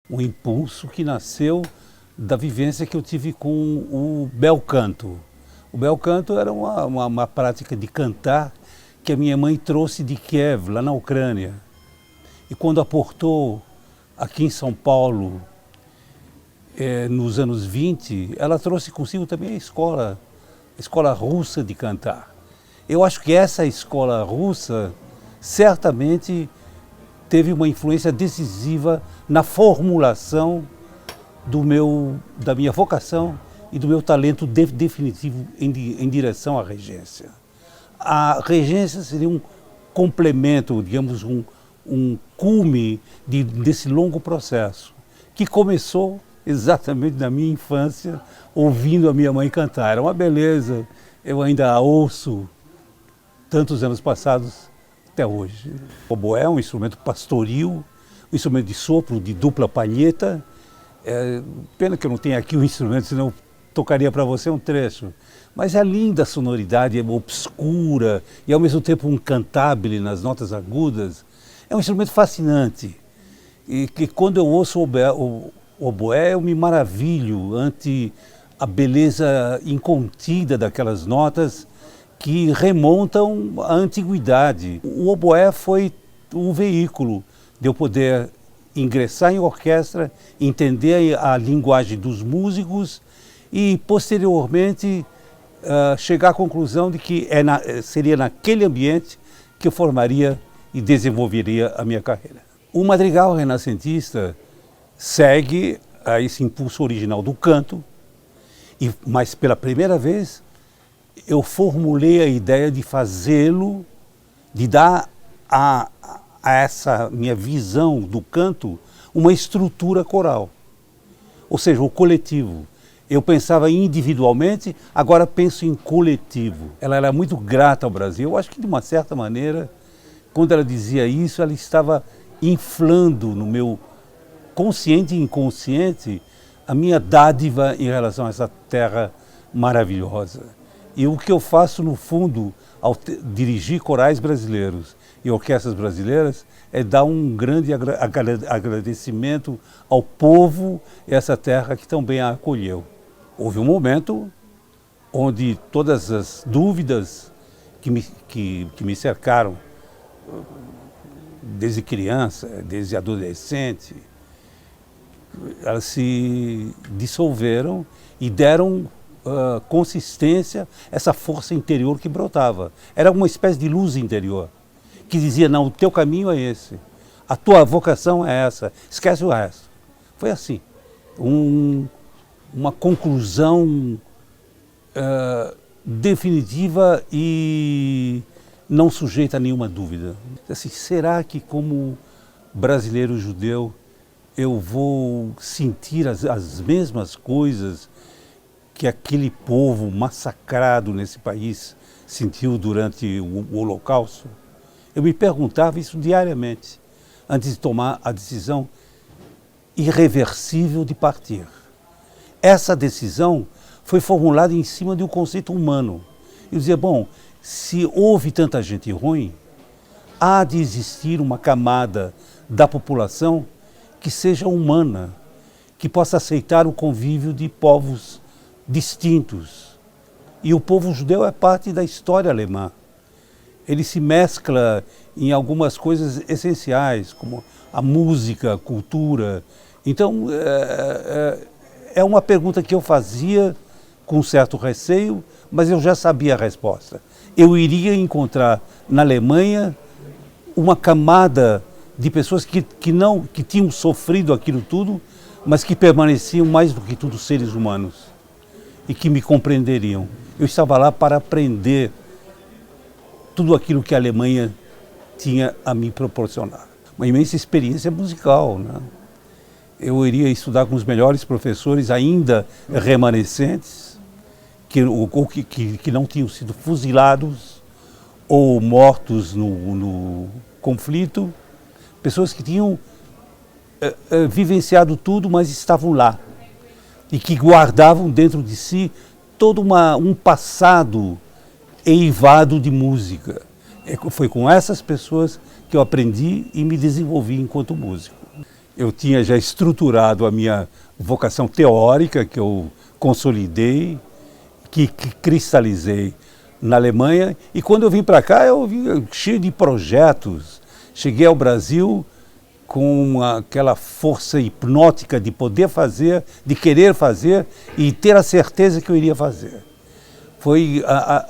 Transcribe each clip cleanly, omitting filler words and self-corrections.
um impulso que nasceu da vivência que eu tive com o bel canto. O bel canto era uma prática de cantar que a minha mãe trouxe de Kiev, lá na Ucrânia. E quando aportou aqui em São Paulo, nos anos 20, ela trouxe consigo também a escola russa de cantar. Eu acho que essa escola russa certamente teve uma influência decisiva na formulação da minha vocação e do meu talento definitivo em direção à regência. A regência seria um complemento, digamos, um cume desse longo processo, que começou exatamente na minha infância, ouvindo a minha mãe cantar. Era uma beleza, eu ainda a ouço tantos anos passados até hoje. O oboé é um instrumento pastoril, um instrumento de sopro de dupla palheta. Pena que eu não tenho aqui o instrumento, senão eu tocaria para você um trecho. Mas é linda a sonoridade, é obscura e ao mesmo tempo um cantabile nas notas agudas. É um instrumento fascinante e que quando eu ouço o oboé eu me maravilho ante a beleza incontida daquelas notas que remontam à antiguidade. O oboé foi um veículo de eu poder ingressar em orquestra, entender a linguagem dos músicos e, posteriormente, chegar à conclusão de que seria naquele ambiente que eu formaria e desenvolveria a minha carreira. O madrigal renascentista segue a esse impulso original do canto, mas pela primeira vez eu formulei a ideia de fazê-lo, de dar a essa minha visão do canto uma estrutura coral, ou seja, o coletivo. Eu pensava individualmente, agora penso em coletivo. Ela era muito grata ao Brasil. Eu acho que, de uma certa maneira, quando ela dizia isso, ela estava inflando no meu consciente e inconsciente a minha dádiva em relação a essa terra maravilhosa. E o que eu faço, no fundo, ao dirigir corais brasileiros e orquestras brasileiras, é dar um grande agradecimento ao povo e essa terra que também a acolheu. Houve um momento onde todas as dúvidas que me cercaram, desde criança, desde adolescente, elas se dissolveram e deram consistência, essa força interior que brotava. Era uma espécie de luz interior, que dizia, não, o teu caminho é esse, a tua vocação é essa, esquece o resto. Foi assim, uma conclusão definitiva e não sujeita a nenhuma dúvida. Assim, será que como brasileiro judeu eu vou sentir as mesmas coisas que aquele povo massacrado nesse país sentiu durante o Holocausto? Eu me perguntava isso diariamente, antes de tomar a decisão irreversível de partir. Essa decisão foi formulada em cima de um conceito humano. Eu dizia, bom, se houve tanta gente ruim, há de existir uma camada da população que seja humana, que possa aceitar o convívio de povos distintos. E o povo judeu é parte da história alemã. Ele se mescla em algumas coisas essenciais, como a música, a cultura. Então, é uma pergunta que eu fazia com certo receio, mas eu já sabia a resposta. Eu iria encontrar na Alemanha uma camada de pessoas que tinham sofrido aquilo tudo, mas que permaneciam mais do que tudo seres humanos e que me compreenderiam. Eu estava lá para aprender tudo aquilo que a Alemanha tinha a me proporcionar. Uma imensa experiência musical, né? Eu iria estudar com os melhores professores ainda remanescentes, que não tinham sido fuzilados ou mortos no conflito, pessoas que tinham vivenciado tudo, mas estavam lá e que guardavam dentro de si todo um passado eivado de música. Foi com essas pessoas que eu aprendi e me desenvolvi enquanto músico. eu tinha já estruturado a minha vocação teórica, que eu consolidei, que cristalizei na Alemanha. E quando eu vim para cá, eu vim cheio de projetos. Cheguei ao Brasil com aquela força hipnótica de poder fazer, de querer fazer e ter a certeza que eu iria fazer. Foi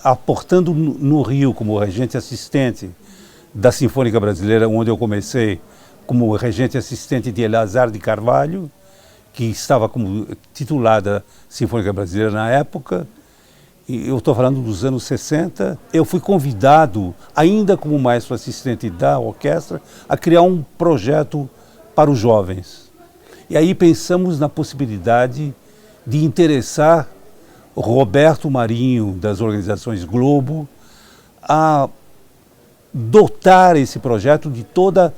aportando no Rio como regente assistente da Sinfônica Brasileira, onde eu comecei como regente assistente de Eleazar de Carvalho, que estava como titular da Sinfônica Brasileira na época. E eu estou falando dos anos 60. Eu fui convidado, ainda como maestro assistente da orquestra, a criar um projeto para os jovens. E aí pensamos na possibilidade de interessar Roberto Marinho, das organizações Globo, a dotar esse projeto de todo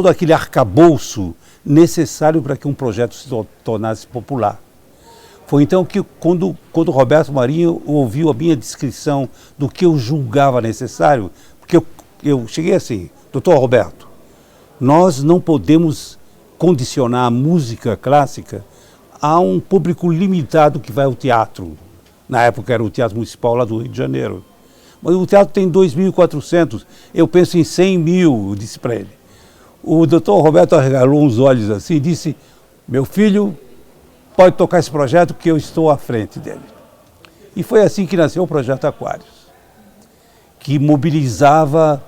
aquele arcabouço necessário para que um projeto se tornasse popular. Foi então que, quando Roberto Marinho ouviu a minha descrição do que eu julgava necessário, porque eu cheguei assim: doutor Roberto, nós não podemos condicionar a música clássica a um público limitado que vai ao teatro. Na época era o Teatro Municipal lá do Rio de Janeiro. Mas o teatro tem 2.400, eu penso em 100 mil, eu disse para ele. O doutor Roberto arregalou os olhos assim e disse: meu filho, pode tocar esse projeto que eu estou à frente dele. E foi assim que nasceu o Projeto Aquários, que mobilizava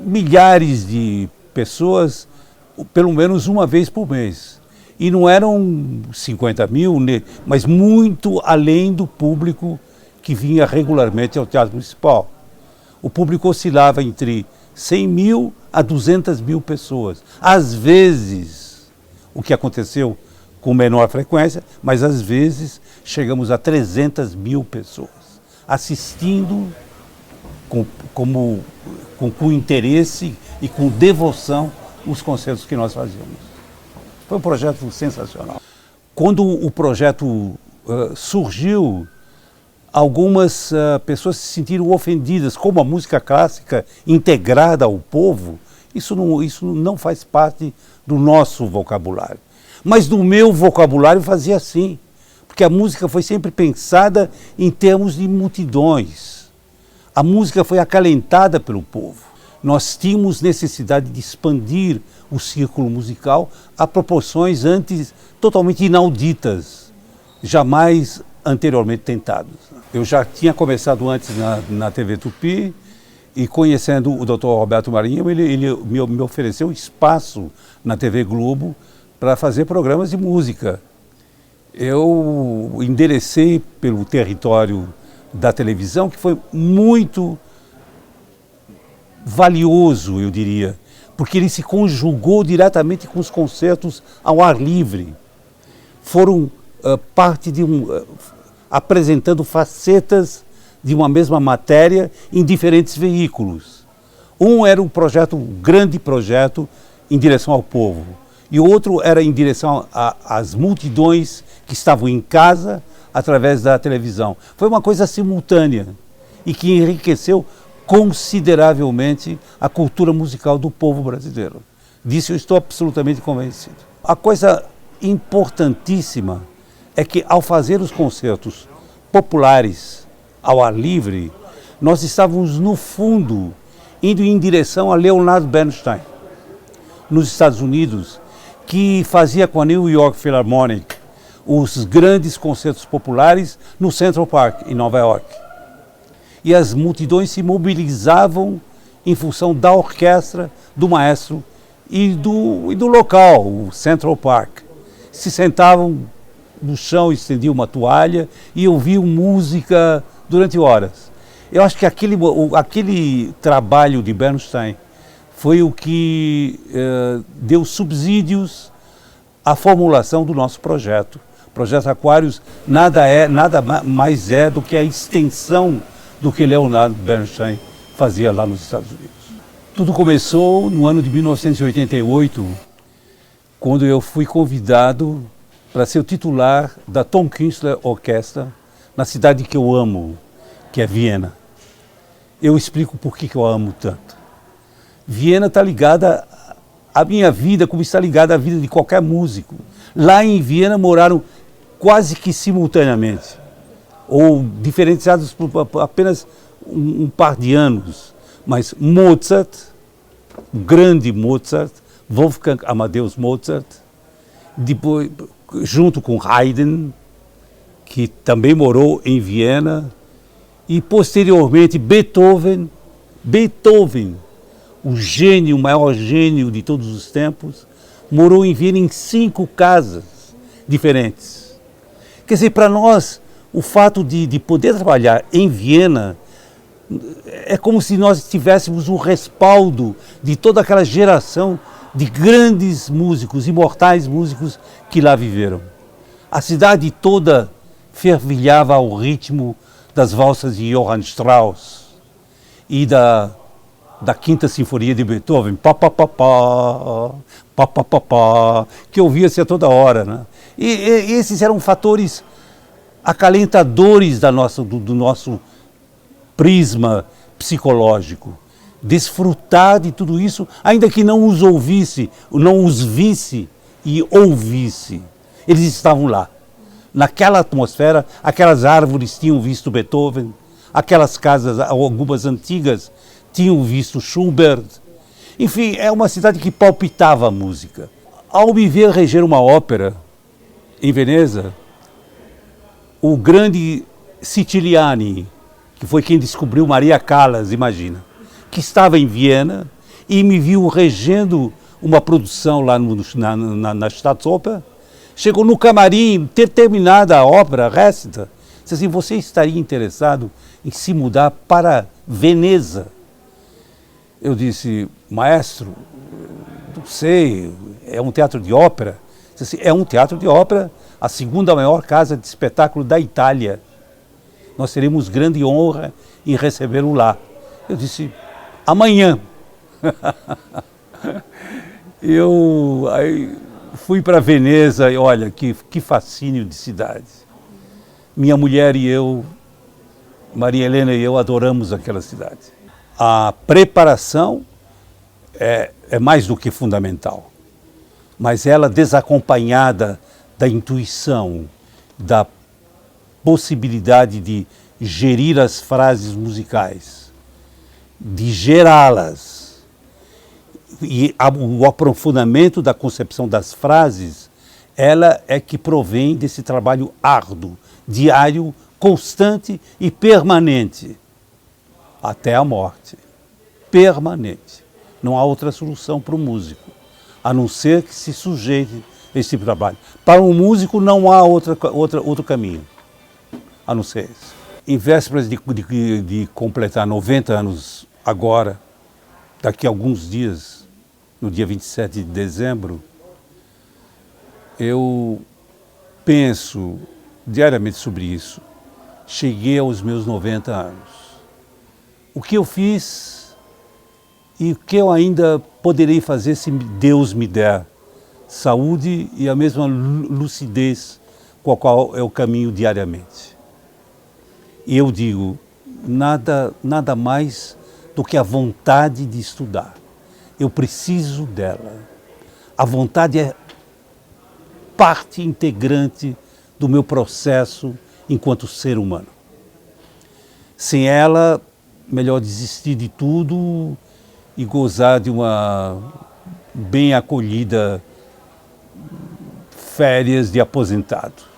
milhares de pessoas, pelo menos uma vez por mês. E não eram 50 mil, mas muito além do público que vinha regularmente ao Teatro Municipal. O público oscilava entre 100 mil a 200 mil pessoas. Às vezes, o que aconteceu com menor frequência, mas às vezes chegamos a 300 mil pessoas assistindo com interesse e com devoção os concertos que nós fazíamos. Foi um projeto sensacional. Quando o projeto surgiu, algumas pessoas se sentiram ofendidas, como a música clássica integrada ao povo, isso não faz parte do nosso vocabulário. Mas no meu vocabulário fazia assim, porque a música foi sempre pensada em termos de multidões. A música foi acalentada pelo povo. Nós tínhamos necessidade de expandir o círculo musical a proporções antes totalmente inauditas, jamais anteriormente tentados. Eu já tinha começado antes na TV Tupi, e conhecendo o Dr. Roberto Marinho, ele me ofereceu espaço na TV Globo para fazer programas de música. Eu enderecei pelo território da televisão, que foi muito valioso, eu diria, porque ele se conjugou diretamente com os concertos ao ar livre. Foram parte de apresentando facetas de uma mesma matéria em diferentes veículos. Um era um grande projeto em direção ao povo, e o outro era em direção às multidões que estavam em casa através da televisão. Foi uma coisa simultânea e que enriqueceu consideravelmente a cultura musical do povo brasileiro. Disso eu estou absolutamente convencido. A coisa importantíssima é que, ao fazer os concertos populares ao ar livre, nós estávamos, no fundo, indo em direção a Leonard Bernstein, nos Estados Unidos, que fazia com a New York Philharmonic os grandes concertos populares no Central Park, em Nova York. E as multidões se mobilizavam em função da orquestra, do maestro e do local, o Central Park. Se sentavam no chão, estendiam uma toalha e ouviam música durante horas. Eu acho que aquele trabalho de Bernstein foi o que deu subsídios à formulação do nosso projeto. O Projeto Aquários nada mais é do que a extensão do que Leonard Bernstein fazia lá nos Estados Unidos. Tudo começou no ano de 1988, quando eu fui convidado para ser o titular da Tom Künstler Orquestra na cidade que eu amo, que é Viena. Eu explico por que eu a amo tanto. Viena está ligada a minha vida como está ligada à vida de qualquer músico. Lá em Viena moraram quase que simultaneamente, ou diferenciados por apenas um par de anos. Mas Mozart, o grande Mozart, Wolfgang Amadeus Mozart, depois, junto com Haydn, que também morou em Viena, e posteriormente Beethoven, o gênio, o maior gênio de todos os tempos, morou em Viena em 5 casas diferentes. Quer dizer, para nós, o fato de poder trabalhar em Viena é como se nós tivéssemos o respaldo de toda aquela geração de grandes músicos, imortais músicos que lá viveram. A cidade toda fervilhava ao ritmo das valsas de Johann Strauss e da Quinta Sinfonia de Beethoven, que ouvia-se a toda hora, né? E esses eram fatores acalentadores do nosso prisma psicológico. Desfrutar de tudo isso, ainda que não os ouvisse, não os visse e ouvisse. Eles estavam lá. Naquela atmosfera, aquelas árvores tinham visto Beethoven, aquelas casas, algumas antigas, tinham visto Schubert. Enfim, é uma cidade que palpitava a música. Ao me ver reger uma ópera em Veneza, o grande Siciliani, que foi quem descobriu Maria Callas, imagina, que estava em Viena e me viu regendo uma produção lá na Staatsoper, chegou no camarim, ter terminado a ópera, recita, disse assim, você estaria interessado em se mudar para Veneza? Eu disse, maestro, não sei, é um teatro de ópera? Disse assim, é um teatro de ópera, a segunda maior casa de espetáculo da Itália. Nós teremos grande honra em recebê-lo lá. Eu disse, amanhã. Eu aí fui para Veneza e olha, que fascínio de cidade. Minha mulher e eu, Maria Helena e eu, adoramos aquela cidade. A preparação é mais do que fundamental, mas ela desacompanhada da intuição, da possibilidade de gerir as frases musicais, de gerá-las, e o aprofundamento da concepção das frases, ela é que provém desse trabalho árduo, diário, constante e permanente, até a morte. Permanente. Não há outra solução para o músico, a não ser que se sujeite a esse tipo de trabalho. Para um músico não há outro caminho, a não ser esse. Em vésperas de completar 90 anos agora, daqui a alguns dias, no dia 27 de dezembro, eu penso diariamente sobre isso. Cheguei aos meus 90 anos. O que eu fiz e o que eu ainda poderei fazer se Deus me der saúde e a mesma lucidez com a qual eu caminho diariamente. E eu digo, nada mais do que a vontade de estudar. Eu preciso dela. A vontade é parte integrante do meu processo enquanto ser humano. Sem ela, melhor desistir de tudo e gozar de uma bem acolhida férias de aposentado.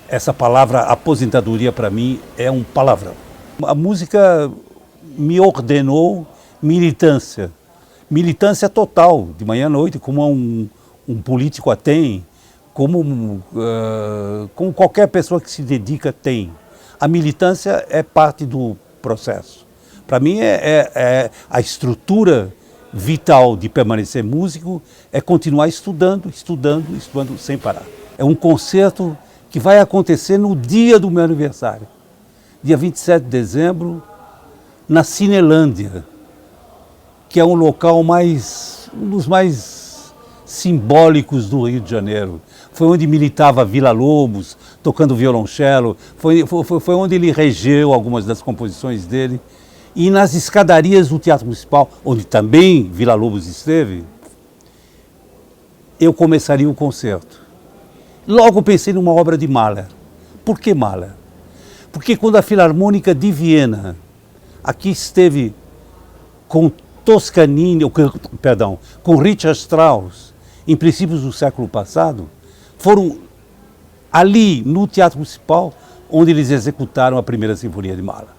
Essa palavra aposentadoria para mim é um palavrão. A música me ordenou militância. Militância total, de manhã à noite, como um político a tem, como qualquer pessoa que se dedica tem. A militância é parte do processo. Para mim, a estrutura vital de permanecer músico é continuar estudando sem parar. É um concerto que vai acontecer no dia do meu aniversário, dia 27 de dezembro, na Cinelândia, que é um local um dos mais simbólicos do Rio de Janeiro. Foi onde militava Villa-Lobos, tocando violoncelo, foi onde ele regeu algumas das composições dele. E nas escadarias do Teatro Municipal, onde também Villa-Lobos esteve, eu começaria o concerto. Logo pensei numa obra de Mahler. Por que Mahler? Porque quando a Filarmônica de Viena aqui esteve com Toscanini, perdão, com Richard Strauss, em princípios do século passado, foram ali no Teatro Municipal onde eles executaram a primeira sinfonia de Mahler.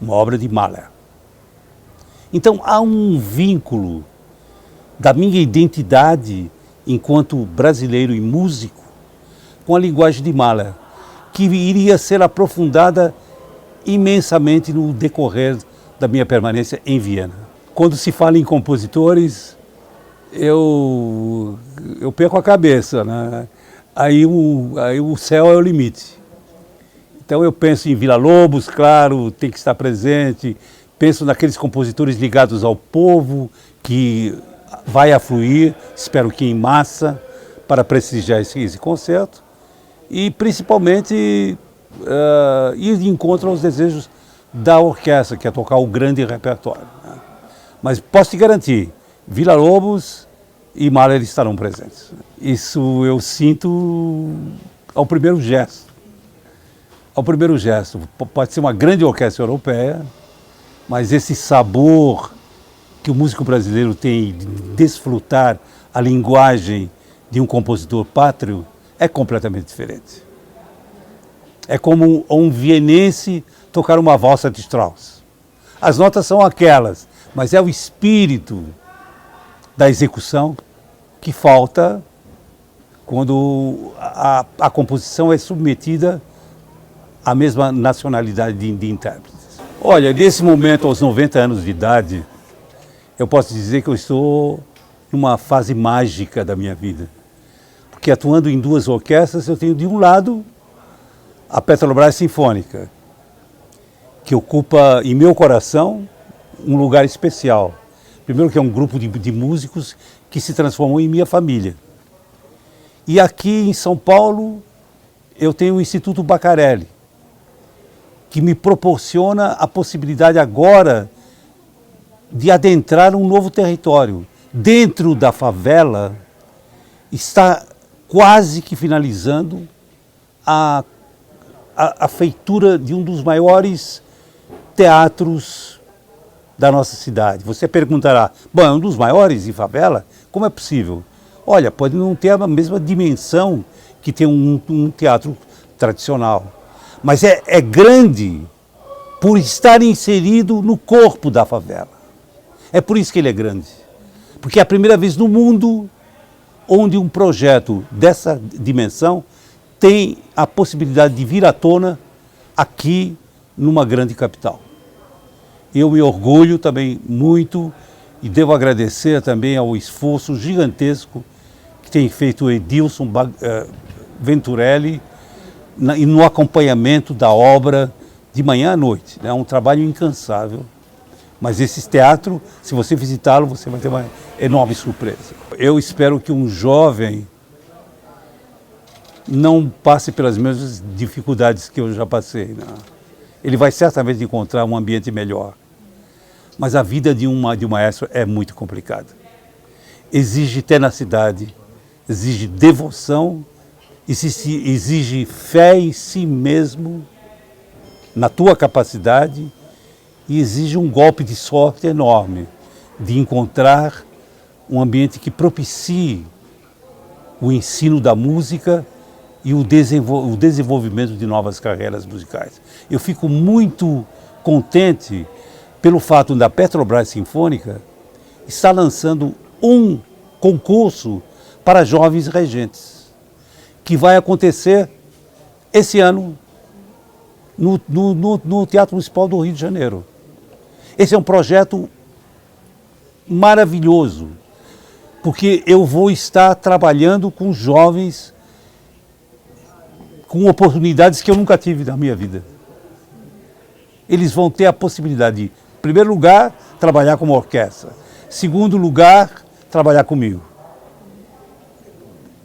Uma obra de Mahler. Então há um vínculo da minha identidade enquanto brasileiro e músico com a linguagem de Mahler, que iria ser aprofundada imensamente no decorrer da minha permanência em Viena. Quando se fala em compositores, eu perco a cabeça, né? Aí o céu é o limite. Então eu penso em Villa-Lobos, claro, tem que estar presente. Penso naqueles compositores ligados ao povo, que vai afluir, espero que em massa, para prestigiar esse concerto. E principalmente ir de encontro aos desejos da orquestra, que é tocar o grande repertório, né? Mas posso te garantir, Villa-Lobos e Mahler estarão presentes. Isso eu sinto ao primeiro gesto. Ao primeiro gesto. Pode ser uma grande orquestra europeia, mas esse sabor que o músico brasileiro tem de desfrutar a linguagem de um compositor pátrio é completamente diferente. É como um vienense tocar uma valsa de Strauss. As notas são aquelas, mas é o espírito da execução que falta quando a composição é submetida à mesma nacionalidade de intérpretes. Olha, nesse momento, aos 90 anos de idade, eu posso dizer que eu estou numa fase mágica da minha vida. Porque atuando em duas orquestras, eu tenho de um lado a Petrobras Sinfônica, que ocupa em meu coração um lugar especial. Primeiro que é um grupo de músicos que se transformou em minha família. E aqui em São Paulo eu tenho o Instituto Bacarelli, que me proporciona a possibilidade agora de adentrar um novo território. Dentro da favela está quase que finalizando a feitura de um dos maiores teatros da nossa cidade. Você perguntará, bom, é um dos maiores em favela? Como é possível? Olha, pode não ter a mesma dimensão que tem um teatro tradicional, mas é grande por estar inserido no corpo da favela. É por isso que ele é grande, porque é a primeira vez no mundo onde um projeto dessa dimensão tem a possibilidade de vir à tona aqui numa grande capital. Eu me orgulho também muito e devo agradecer também ao esforço gigantesco que tem feito o Edilson Venturelli e no acompanhamento da obra de manhã à noite. É um trabalho incansável, mas esse teatro, se você visitá-lo, você vai ter uma enorme surpresa. Eu espero que um jovem não passe pelas mesmas dificuldades que eu já passei, não. Ele vai certamente encontrar um ambiente melhor. Mas a vida de um maestro é muito complicada. Exige tenacidade, exige devoção, exige fé em si mesmo, na tua capacidade, e exige um golpe de sorte enorme de encontrar um ambiente que propicie o ensino da música e o desenvolvimento de novas carreiras musicais. Eu fico muito contente pelo fato da Petrobras Sinfônica estar lançando um concurso para jovens regentes, que vai acontecer esse ano no Teatro Municipal do Rio de Janeiro. Esse é um projeto maravilhoso, porque eu vou estar trabalhando com jovens com oportunidades que eu nunca tive na minha vida. Eles vão ter a possibilidade de, em primeiro lugar, trabalhar como orquestra. Segundo lugar, trabalhar comigo.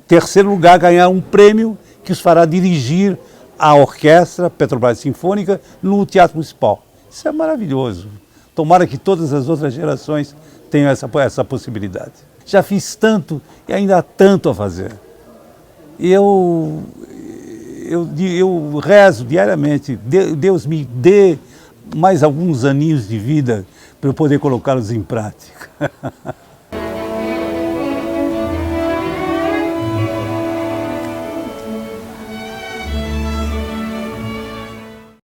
Terceiro lugar, ganhar um prêmio que os fará dirigir a orquestra Petrobras Sinfônica no Teatro Municipal. Isso é maravilhoso. Tomara que todas as outras gerações tenham essa possibilidade. Já fiz tanto E ainda há tanto a fazer. E eu rezo diariamente, Deus me dê mais alguns aninhos de vida para eu poder colocá-los em prática.